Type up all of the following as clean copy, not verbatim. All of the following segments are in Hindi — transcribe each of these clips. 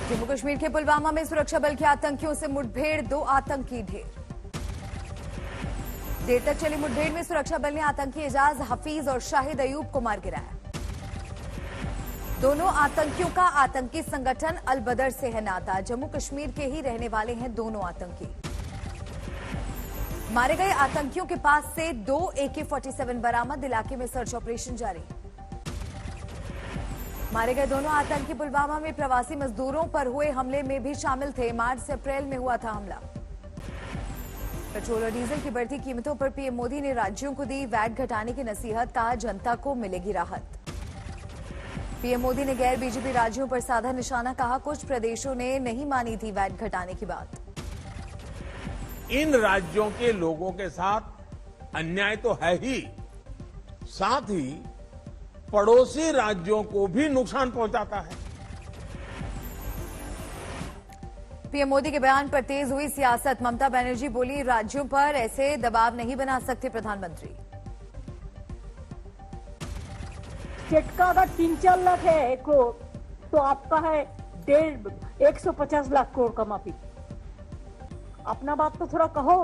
जम्मू कश्मीर के पुलवामा में सुरक्षा बल के आतंकियों से मुठभेड़, 2 आतंकी ढेर। देर तक चली मुठभेड़ में सुरक्षा बल ने आतंकी एजाज हफीज और शाहिद अयूब को मार गिराया। दोनों आतंकियों का आतंकी संगठन अल बदर से है नाता। जम्मू कश्मीर के ही रहने वाले हैं दोनों आतंकी। मारे गए आतंकियों के पास से 2 AK-47 बरामद। इलाके में सर्च ऑपरेशन जारी। मारे गए दोनों आतंकी पुलवामा में प्रवासी मजदूरों पर हुए हमले में भी शामिल थे। मार्च से अप्रैल में हुआ था हमला। पेट्रोल और डीजल की बढ़ती कीमतों पर पीएम मोदी ने राज्यों को दी वैट घटाने की नसीहत। कहा जनता को मिलेगी राहत। पीएम मोदी ने गैर बीजेपी राज्यों पर साधा निशाना। कहा कुछ प्रदेशों ने नहीं मानी थी वैट घटाने की बात। इन राज्यों के लोगों के साथ अन्याय तो है ही, साथ ही पड़ोसी राज्यों को भी नुकसान पहुंचाता है। पीएम मोदी के बयान पर तेज हुई सियासत। ममता बनर्जी बोली राज्यों पर ऐसे दबाव नहीं बना सकते प्रधानमंत्री। स्टेट का अगर 3-4 लाख है करोड़ तो आपका है 150 लाख करोड़ का माफी। अपना बात तो थोड़ा कहो।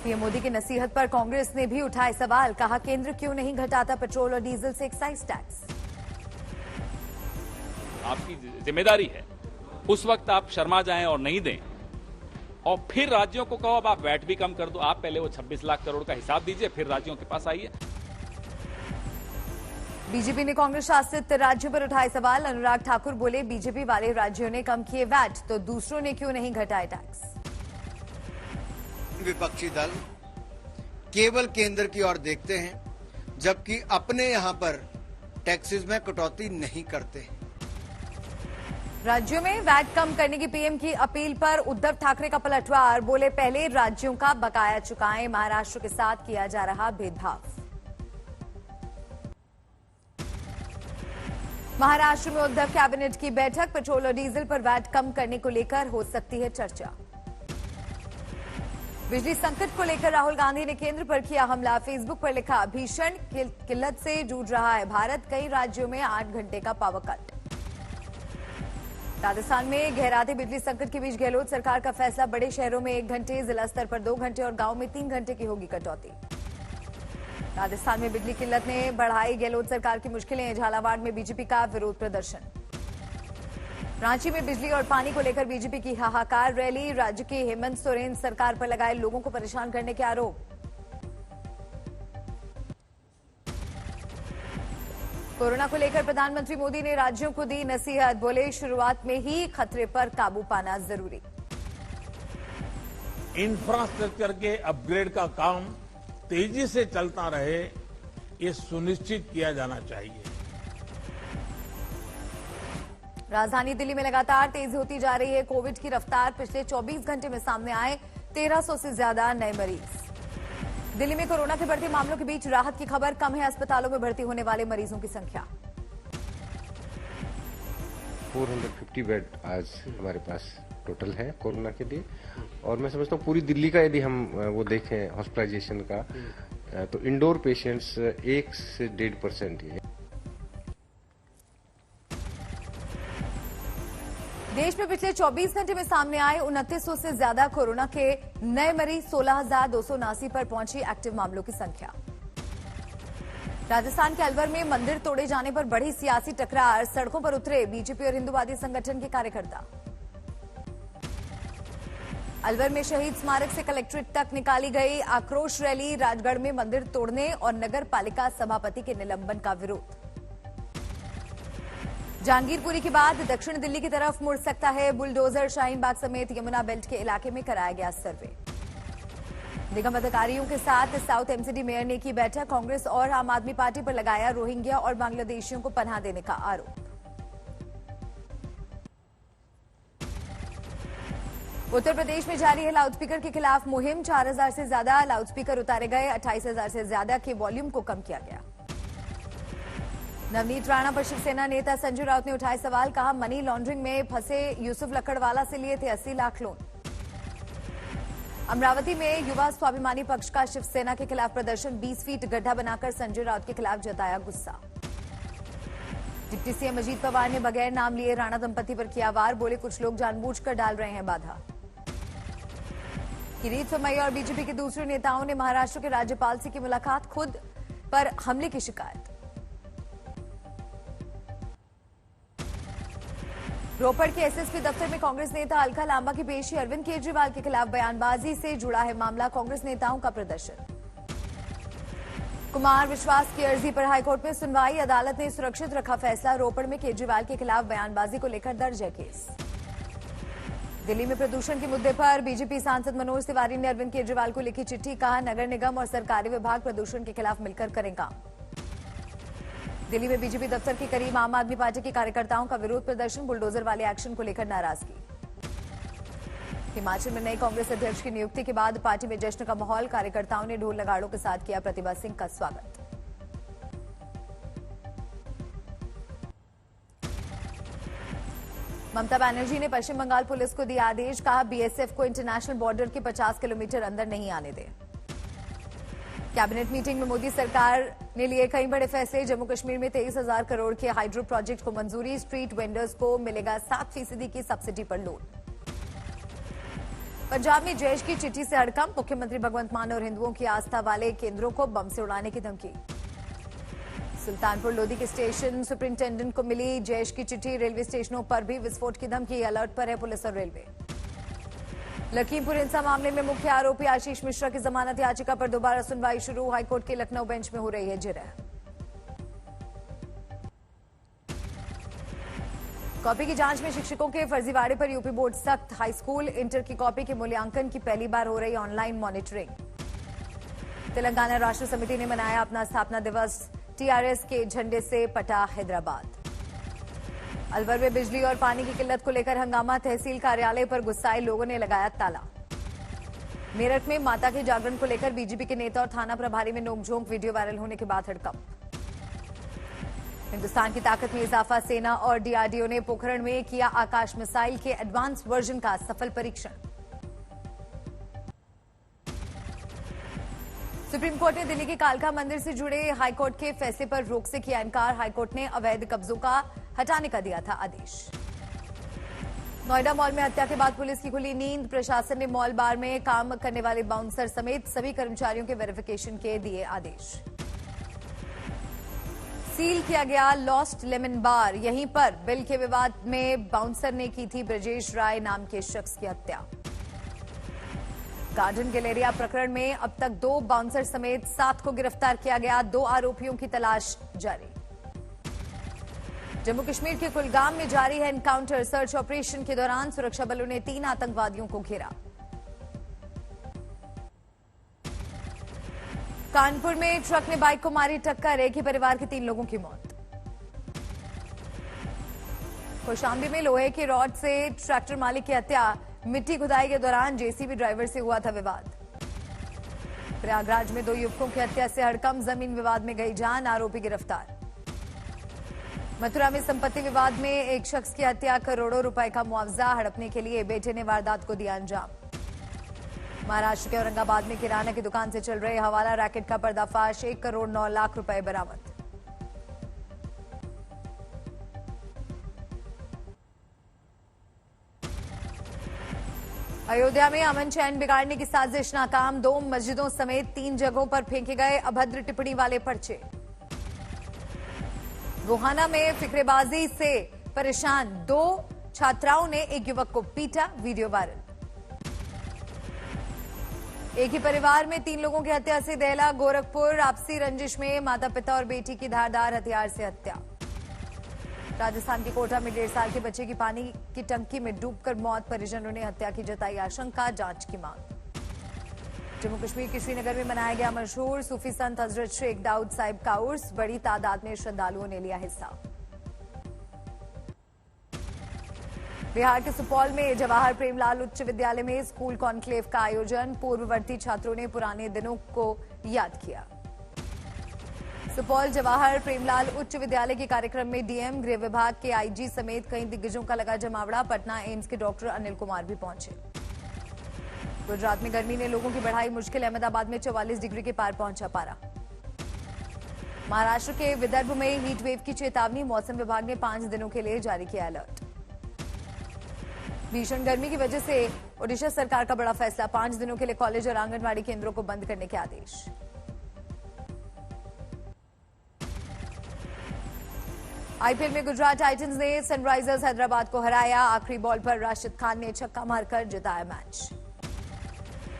पीएम मोदी की नसीहत पर कांग्रेस ने भी उठाए सवाल। कहा केंद्र क्यों नहीं घटाता पेट्रोल और डीजल से एक्साइज टैक्स। आपकी जिम्मेदारी है उस वक्त आप शर्मा जाएं और नहीं दें और फिर राज्यों को कहो अब आप वैट भी कम कर दो। आप पहले वो 26 लाख करोड़ का हिसाब दीजिए, फिर राज्यों के पास आइए। बीजेपी ने कांग्रेस शासित राज्यों पर उठाए सवाल। अनुराग ठाकुर बोले बीजेपी वाले राज्यों ने कम किए वैट तो दूसरों ने क्यों नहीं घटाए टैक्स। विपक्षी दल केवल केंद्र की ओर देखते हैं जबकि अपने यहां पर टैक्सेस में कटौती नहीं करते हैं। राज्यों में वैट कम करने की पीएम की अपील पर उद्धव ठाकरे का पलटवार। बोले पहले राज्यों का बकाया चुकाएं, महाराष्ट्र के साथ किया जा रहा भेदभाव। महाराष्ट्र में उद्धव कैबिनेट की बैठक। पेट्रोल और डीजल पर वैट कम करने को लेकर हो सकती है चर्चा। बिजली संकट को लेकर राहुल गांधी ने केंद्र पर किया हमला। फेसबुक पर लिखा भीषण किल्लत से जूझ रहा है भारत। कई राज्यों में 8 घंटे का पावर कट। राजस्थान में गहराते बिजली संकट के बीच गहलोत सरकार का फैसला। बड़े शहरों में 1 घंटे, जिला स्तर पर 2 घंटे और गांव में 3 घंटे की होगी कटौती। राजस्थान में बिजली किल्लत ने बढ़ाई गहलोत सरकार की मुश्किलें। झालावाड़ में बीजेपी का विरोध प्रदर्शन। रांची में बिजली और पानी को लेकर बीजेपी की हाहाकार रैली। राज्य के हेमंत सोरेन सरकार पर लगाए लोगों को परेशान करने के आरोप। कोरोना को लेकर प्रधानमंत्री मोदी ने राज्यों को दी नसीहत। बोले शुरुआत में ही खतरे पर काबू पाना जरूरी। इंफ्रास्ट्रक्चर के अपग्रेड का काम तेजी से चलता रहे, ये सुनिश्चित किया जाना चाहिए। राजधानी दिल्ली में लगातार तेज होती जा रही है कोविड की रफ्तार। पिछले 24 घंटे में सामने आए 1300 से ज्यादा नए मरीज। दिल्ली में कोरोना के बढ़ते मामलों के बीच राहत की खबर। कम है अस्पतालों में भर्ती होने वाले मरीजों की संख्या। 450 बेड आज हमारे पास टोटल है कोरोना के लिए। और मैं समझता हूँ पूरी दिल्ली का यदि हम वो देखें हॉस्पिटलाइजेशन का तो इंडोर पेशेंट्स 1 से 1.5% ही है। देश में पिछले 24 घंटे में सामने आए 2900 से ज्यादा कोरोना के नए मरीज। 16,279 पर पहुंची एक्टिव मामलों की संख्या। राजस्थान के अलवर में मंदिर तोड़े जाने पर बढ़ी सियासी टकरार। सड़कों पर उतरे बीजेपी और हिंदूवादी संगठन के कार्यकर्ता। अलवर में शहीद स्मारक से कलेक्ट्रेट तक निकाली गई आक्रोश रैली। राजगढ़ में मंदिर तोड़ने और नगर पालिका सभापति के निलंबन का विरोध। जहांगीरपुरी के बाद दक्षिण दिल्ली की तरफ मुड़ सकता है बुलडोजर। शाहीन बाग समेत यमुना बेल्ट के इलाके में कराया गया सर्वे। निगम अधिकारियों के साथ साउथ एमसीडी मेयर ने की बैठक। कांग्रेस और आम आदमी पार्टी पर लगाया रोहिंग्या और बांग्लादेशियों को पनाह देने का आरोप। उत्तर प्रदेश में जारी है लाउडस्पीकर के खिलाफ मुहिम। 4000 से ज्यादा लाउडस्पीकर उतारे गए। 28,000 से ज्यादा के वॉल्यूम को कम किया गया। नवनीत राणा पर शिवसेना नेता संजय राउत ने उठाए सवाल। कहा मनी लॉन्ड्रिंग में फंसे यूसुफ लकड़वाला से लिए थे 80 लाख लोन। अमरावती में युवा स्वाभिमानी पक्ष का शिवसेना के खिलाफ प्रदर्शन। 20 फीट गड्ढा बनाकर संजय राउत के खिलाफ जताया गुस्सा। डिप्टी सीएम अजीत पवार ने बगैर नाम लिए राणा दंपति पर किया वार, बोले कुछ लोग जानबूझकर डाल रहे हैं बाधा। किरीट सोमैया और बीजेपी के दूसरे नेताओं ने महाराष्ट्र के राज्यपाल से की मुलाकात, खुद पर हमले की शिकायत। रोपड़ के एसएसपी दफ्तर में कांग्रेस नेता अलका लांबा की पेशी, अरविंद केजरीवाल के खिलाफ बयानबाजी से जुड़ा है मामला, कांग्रेस नेताओं का प्रदर्शन। कुमार विश्वास की अर्जी पर हाईकोर्ट में सुनवाई, अदालत ने सुरक्षित रखा फैसला, रोपड़ में केजरीवाल के खिलाफ बयानबाजी को लेकर दर्ज है केस। दिल्ली में प्रदूषण के मुद्दे पर बीजेपी सांसद मनोज तिवारी ने अरविंद केजरीवाल को लिखी चिट्ठी, कहा नगर निगम और सरकारी विभाग प्रदूषण के खिलाफ मिलकर करें काम। दिल्ली में बीजेपी दफ्तर के करीब आम आदमी पार्टी के कार्यकर्ताओं का विरोध प्रदर्शन, बुलडोजर वाले एक्शन को लेकर नाराजगी। हिमाचल में नए कांग्रेस अध्यक्ष की नियुक्ति के बाद पार्टी में जश्न का माहौल, कार्यकर्ताओं ने ढोल नगाड़ों के साथ किया प्रतिभा सिंह का स्वागत। ममता बनर्जी ने पश्चिम बंगाल पुलिस को दिया आदेश, कहा बीएसएफ को इंटरनेशनल बॉर्डर के 50 किलोमीटर अंदर नहीं आने दें। कैबिनेट मीटिंग में मोदी सरकार ने लिए कई बड़े फैसले, जम्मू कश्मीर में 23,000 करोड़ के हाइड्रो प्रोजेक्ट को मंजूरी, स्ट्रीट वेंडर्स को मिलेगा 7% की सब्सिडी पर लोन। पंजाब में जैश की चिट्ठी से हड़कंप, मुख्यमंत्री भगवंत मान और हिंदुओं की आस्था वाले केंद्रों को बम से उड़ाने की धमकी। सुल्तानपुर लोधी के स्टेशन सुपरिंटेंडेंट को मिली जैश की चिट्ठी, रेलवे स्टेशनों पर भी विस्फोट की धमकी, अलर्ट पर है पुलिस और रेलवे। लखीमपुर हिंसा मामले में मुख्य आरोपी आशीष मिश्रा की जमानत याचिका पर दोबारा सुनवाई शुरू, हाईकोर्ट के लखनऊ बेंच में हो रही है जिरह। कॉपी की जांच में शिक्षकों के फर्जीवाड़े पर यूपी बोर्ड सख्त, हाईस्कूल इंटर की कॉपी के मूल्यांकन की पहली बार हो रही ऑनलाइन मॉनिटरिंग। तेलंगाना राष्ट्र समिति ने मनाया अपना स्थापना दिवस, टीआरएस के झंडे से पटा हैदराबाद। अलवर में बिजली और पानी की किल्लत को लेकर हंगामा, तहसील कार्यालय पर गुस्साए लोगों ने लगाया ताला। मेरठ में माता के जागरण को लेकर बीजेपी के नेता और थाना प्रभारी में नोकझोंक, वीडियो वायरल होने के बाद हड़कंप। हिंदुस्तान की ताकत में इजाफा, सेना और डीआरडीओ ने पोखरण में किया आकाश मिसाइल के एडवांस वर्जन का सफल परीक्षण। सुप्रीम कोर्ट ने दिल्ली के कालका मंदिर से जुड़े हाईकोर्ट के फैसले पर रोक से किया इनकार, हाईकोर्ट ने अवैध कब्जों का हटाने का दिया था आदेश। नोएडा मॉल में हत्या के बाद पुलिस की खुली नींद, प्रशासन ने मॉल बार में काम करने वाले बाउंसर समेत सभी कर्मचारियों के वेरिफिकेशन के दिए आदेश। सील किया गया लॉस्ट लेमन बार, यहीं पर बिल के विवाद में बाउंसर ने की थी ब्रजेश राय नाम के शख्स की हत्या। गार्डन गैलेरिया प्रकरण में अब तक 2 बाउंसर समेत 7 को गिरफ्तार किया गया, 2 आरोपियों की तलाश जारी। जम्मू कश्मीर के कुलगाम में जारी है एनकाउंटर, सर्च ऑपरेशन के दौरान सुरक्षा बलों ने 3 आतंकवादियों को घेरा। कानपुर में ट्रक ने बाइक को मारी टक्कर, एक ही परिवार के 3 लोगों की मौत। कौशाम्बी में लोहे के रॉड से ट्रैक्टर मालिक की हत्या, मिट्टी खुदाई के दौरान जेसीबी ड्राइवर से हुआ था विवाद। प्रयागराज में 2 युवकों की हत्या से हड़कंप, जमीन विवाद में गई जान, आरोपी गिरफ्तार। मथुरा में संपत्ति विवाद में एक शख्स की हत्या, करोड़ों रुपए का मुआवजा हड़पने के लिए बेटे ने वारदात को दिया अंजाम। महाराष्ट्र के औरंगाबाद में किराना की दुकान से चल रहे हवाला रैकेट का पर्दाफाश, 1 करोड़ 9 लाख रुपए बरामद। अयोध्या में अमन चैन बिगाड़ने की साजिश नाकाम, 2 मस्जिदों समेत 3 जगहों पर फेंके गए अभद्र टिप्पणी वाले पर्चे। गोहाना में फिक्रेबाजी से परेशान 2 छात्राओं ने एक युवक को पीटा, वीडियो वायरल। एक ही परिवार में 3 लोगों की हत्या से दहला गोरखपुर, आपसी रंजिश में माता पिता और बेटी की धारदार हथियार से हत्या। राजस्थान के कोटा में 1.5 साल के बच्चे की पानी की टंकी में डूबकर मौत, परिजनों ने हत्या की जताई आशंका, जांच की मांग। जम्मू कश्मीर के श्रीनगर में मनाया गया मशहूर सूफी संत हजरत शेख दाऊद साहिब का उर्स, बड़ी तादाद में श्रद्धालुओं ने लिया हिस्सा। बिहार के सुपौल में जवाहर प्रेमलाल उच्च विद्यालय में स्कूल कॉन्क्लेव का आयोजन, पूर्ववर्ती छात्रों ने पुराने दिनों को याद किया। सुपौल जवाहर प्रेमलाल उच्च विद्यालय के कार्यक्रम में डीएम, गृह विभाग के आईजी समेत कई दिग्गजों का लगा जमावड़ा, पटना एम्स के डॉक्टर अनिल कुमार भी पहुंचे। गुजरात में गर्मी ने लोगों की बढ़ाई मुश्किल, अहमदाबाद में 44 डिग्री के पार पहुंचा पारा। महाराष्ट्र के विदर्भ में हीट वेव की चेतावनी, मौसम विभाग ने 5 दिनों के लिए जारी किया अलर्ट। भीषण गर्मी की वजह से ओडिशा सरकार का बड़ा फैसला, 5 दिनों के लिए कॉलेज और आंगनबाड़ी केंद्रों को बंद करने के आदेश। आईपीएल में गुजरात टाइटंस ने सनराइजर्स हैदराबाद को हराया, आखिरी बॉल पर राशिद खान ने छक्का मारकर जिताया मैच।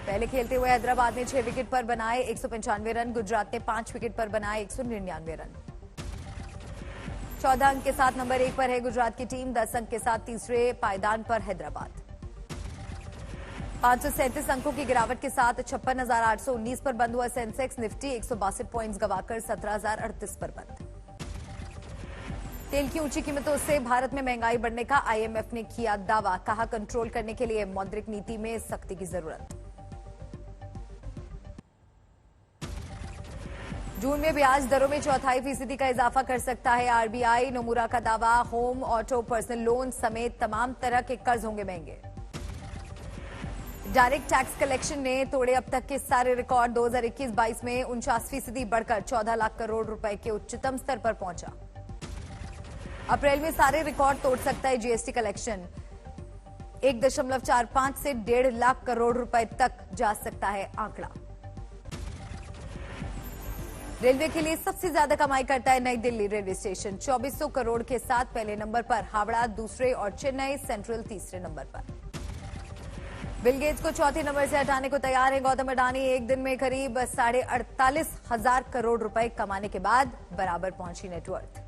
पहले खेलते हुए हैदराबाद ने 6 विकेट पर बनाए 195 रन, गुजरात ने 5 विकेट पर बनाए 199 रन। 14 अंक के साथ नंबर 1 पर है गुजरात की टीम, 10 अंक के साथ तीसरे पायदान पर हैदराबाद। 537 अंकों की गिरावट के साथ 56,819 पर बंद हुआ सेंसेक्स, निफ्टी 162 पॉइंट्स गवाकर 17,038 पर बंद। तेल की ऊंची कीमतों से भारत में महंगाई बढ़ने का आईएमएफ ने किया दावा, कहा कंट्रोल करने के लिए मौद्रिक नीति में सख्ती की जरूरत। जून में ब्याज दरों में 0.25% का इजाफा कर सकता है आरबीआई, नोमुरा का दावा, होम, ऑटो, पर्सनल लोन समेत तमाम तरह के कर्ज होंगे महंगे। डायरेक्ट टैक्स कलेक्शन ने तोड़े अब तक के सारे रिकॉर्ड, 2021-22 में 49% बढ़कर 14 लाख करोड़ रुपए के उच्चतम स्तर पर पहुंचा। अप्रैल में सारे रिकॉर्ड तोड़ सकता है जीएसटी कलेक्शन, 1.45 से 1.5 लाख करोड़ रुपए तक जा सकता है आंकड़ा। रेलवे के लिए सबसे ज्यादा कमाई करता है नई दिल्ली रेलवे स्टेशन, 2400 करोड़ के साथ पहले नंबर पर, हावड़ा दूसरे और चेन्नई सेंट्रल तीसरे नंबर पर। बिल गेट्स को चौथे नंबर से हटाने को तैयार है गौतम अडानी, एक दिन में करीब 48,500 करोड़ रुपए कमाने के बाद बराबर पहुंची नेटवर्थ।